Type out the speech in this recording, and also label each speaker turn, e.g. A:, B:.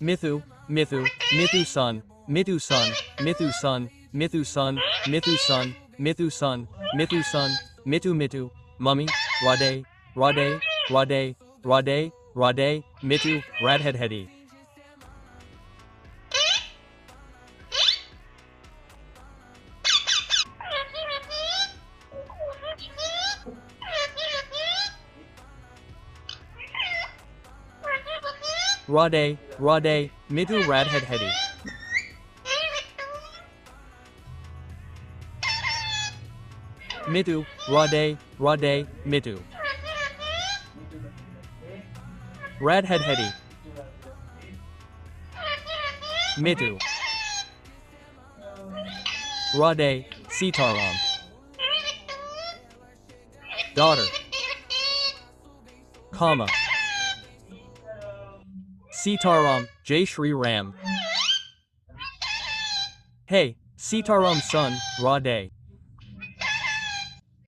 A: Mithu, Mithu, Mithu son, Mithu son, Mithu son, Mithu son, Mithu son, Mithu son, Mithu son, Mittu Mittu, Mummy, Rade, Rade, Rade, Rade, Rade, Mittu, Radhead Heady. Rade, Rade, Mittu Radhead Heady. Mittu, Rade, Rade, Mittu. Radhead Heady. Mittu. Rade, Sitaram. Daughter. Comma. Sitaram, Jai Shri Ram. Hey, Sitaram son, Rade.